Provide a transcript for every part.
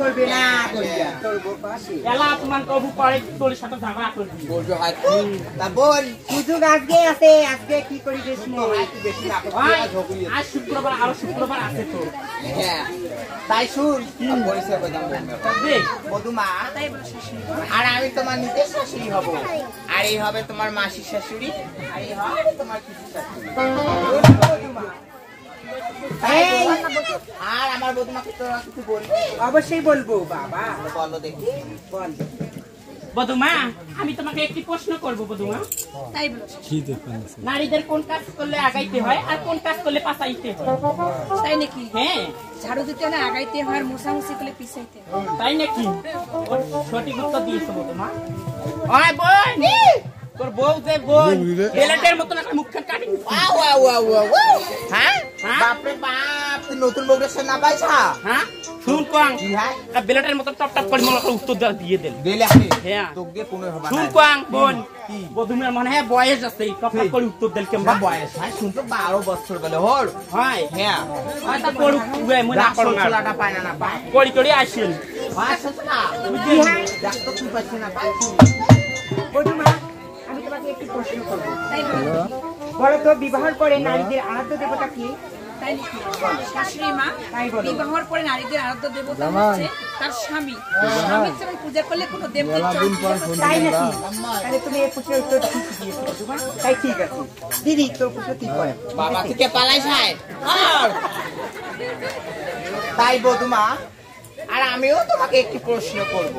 করবে না কইয়া তোর বউ পাশে এলা তোমার কবু পরে তোর সাথে ঝগড়া করবি বলছো হাত তা বল সুযোগ আজকে আছে আজকে কি করি বেশ নে বেশি না আজ শুক্রবার আর শুক্রবার আছে তো হ্যাঁ তাই শুন পরিচয় বদাম দেখ বধুমা তাই বল শাশুড়ি আর আমি তোমার নিজের শাশুড়ি হব আর এই হবে তোমার মাসির শাশুড়ি আর এই হবে তোমার পিসির শাশুড়ি বধুমা আর আমার বধুমাকে তো কিছু বলবি অবশ্যই বলবো বাবা বলো দেখি বল বধুমা আমি তোমাকে একটি প্রশ্ন করব বধুমা তাই বলো কি দেখবেন নারীদের কোন কাজ করলে আগাইতে হয় আর কোন কাজ করলে পাছাইতে হয় তাই নাকি হ্যাঁ ঝাড়ু দিতে না আগাইতে হয় আর মোছামুছি করলে পিছাইতে হয় তাই নাকি সঠিক উত্তর দিয়েছো বধুমা ওই বোন তোর বউ যে বোন বেলেটের মতন একটা মুখখান কাটি হ্যাঁ বাপরে বাপ তুই নতুন বউরের সাথে না পাইছা হ্যাঁ শুন কোয়াং হ্যাঁ বেলেটের মতন টপ টপ করে মনে উত্তর দিয়ে দেন দিলে আমি হ্যাঁ তোকে কোনো হবে না শুন কোয়াং বোন বধুমের মনে হয় বয়স আছে টপ টপ করে উত্তর দেল কেমন বয়স হয় শুন তো 12 বছর গেলে হল হয় হ্যাঁ হয়তো পড়ু মনে না করো ছোলাটা পায় না পায় করি করি আসেন আসছ না দেখ তো তুই পাচ্ছিস না পাই বধুমা আমি তোমাকে একটি প্রশ্ন করব তাই বলো বলো তো বিবাহের পরে নারীদের আরাধ্য দেবতা কি তাই নাকি শাশুড়ি মা তাই বলো বিবাহের পরে নারীদের আরাধ্য দেবতা হচ্ছে তার স্বামী স্বামীর যেমন পূজা করলে কোনো দেবতার তাই নাকি তাহলে তুমি এই প্রশ্নের উত্তর ঠিক দিয়েছো বধুমা তাই ঠিক আছে দিদি তোর প্রশ্ন ঠিক হয় বাবা থেকে পালাই যায় তাই বধুমা আর আমিও তোমাকে একটি প্রশ্ন করব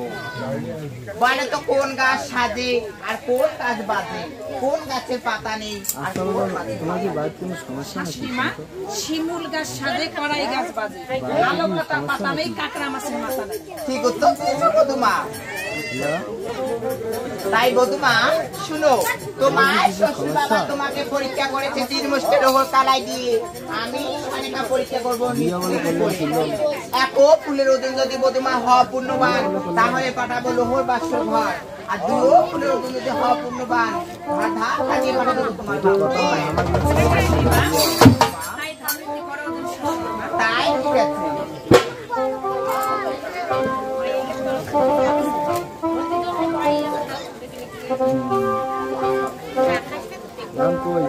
বলে তো কোন গাছ সাজে আর কোন গাছ বাজে কোন গাছের পাতা নেই আর কোন শাশুড়ি মা শিমুল গাছ সাজে কড়াই গাছ বাজে আলো পাতা পাতা নেই কাকড়া মাছের মাথা নেই ঠিক উত্তর দিয়েছো বধুমা তাই বধুমা শুনো তোমার শ্বশুর বাবা তোমাকে পরীক্ষা করেছে 3 মুষ্টের ওপর কালাই দিয়ে আমি অনেকটা পরীক্ষা করবো একো ফুলের ওজন যদি বধুমা হওয়া পূর্ণবান তাহলে পাঠাবো লোহর বাস্য ঘর আর 2 ফুলের ওজন যদি হওয়া পূর্ণবান আধা কাটিয়ে পাঠাবো তোমার তাই ঠিক আছে নাম কই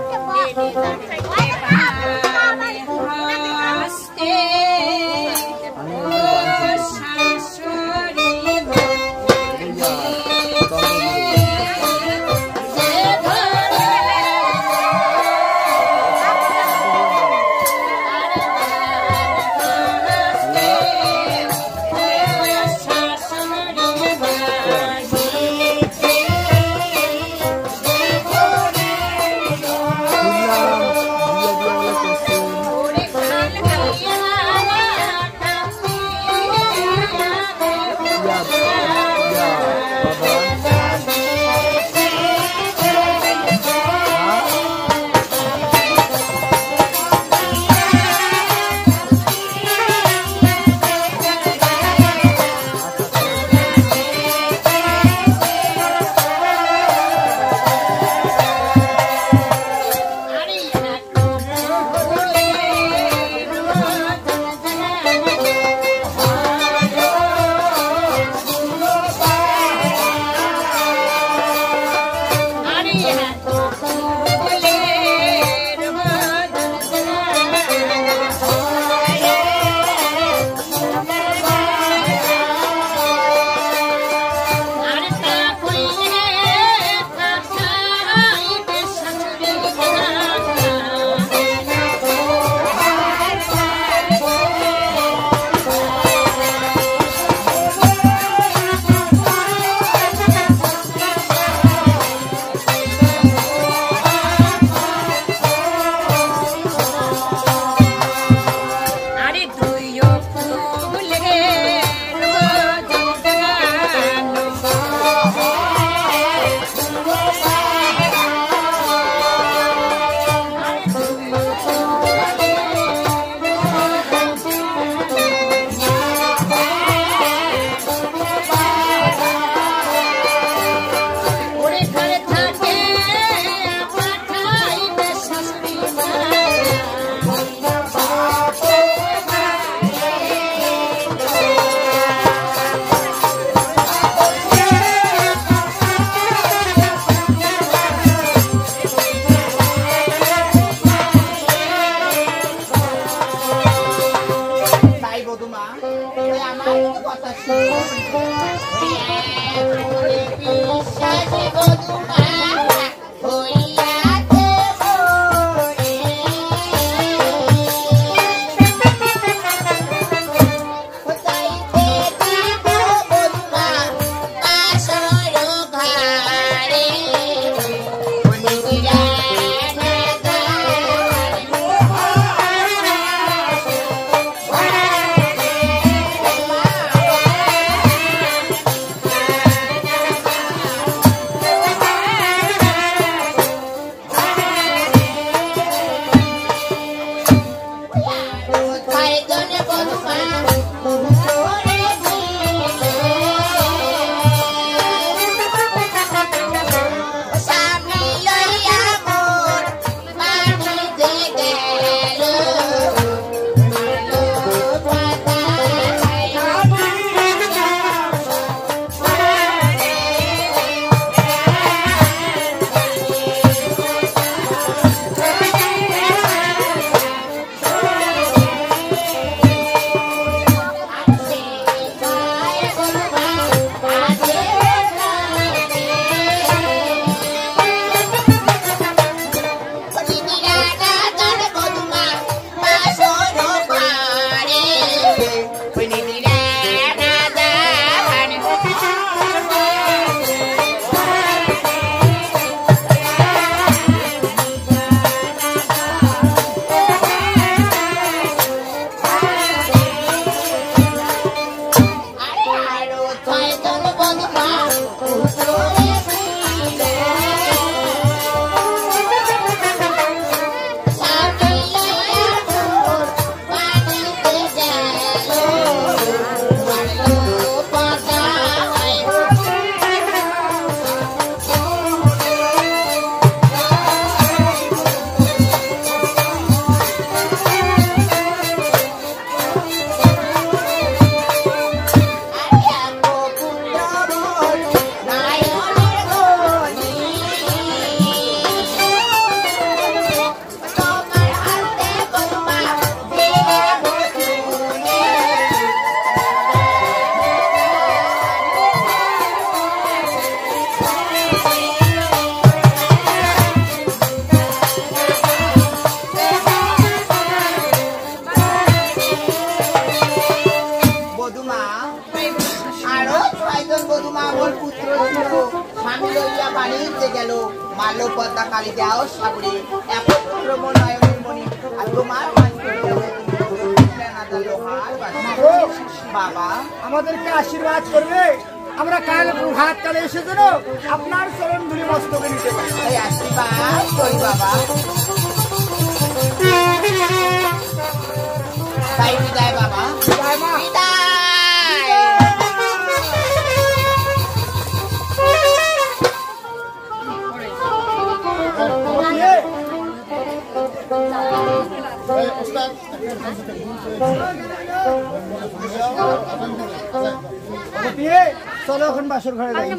বিশ্বাসে বধূমা হইয়াছে মোরে। কোথাইতে দিব বধূমা আসর ঘরে, বনিরা না কোথায় জনে বধূমা করে দিলে, স্বামী লইয়া মোর বাড়িতে গেল, মাল্যপদ্মা কালী দেও সাগরে একত্র নয়নের মণি, আর তোমার বাবা আমাদেরকে আশীর্বাদ করবে, আমরা কাল প্রভাত কালে এসে যেন আপনার চরণ ধুলি মস্তকে নিতে পারি। এই আশীর্বাদ করি বাবা। তাই বিদায় বাবা, বিদায় মা। বিদায়। চলো এখন বাসর ঘরে যাই।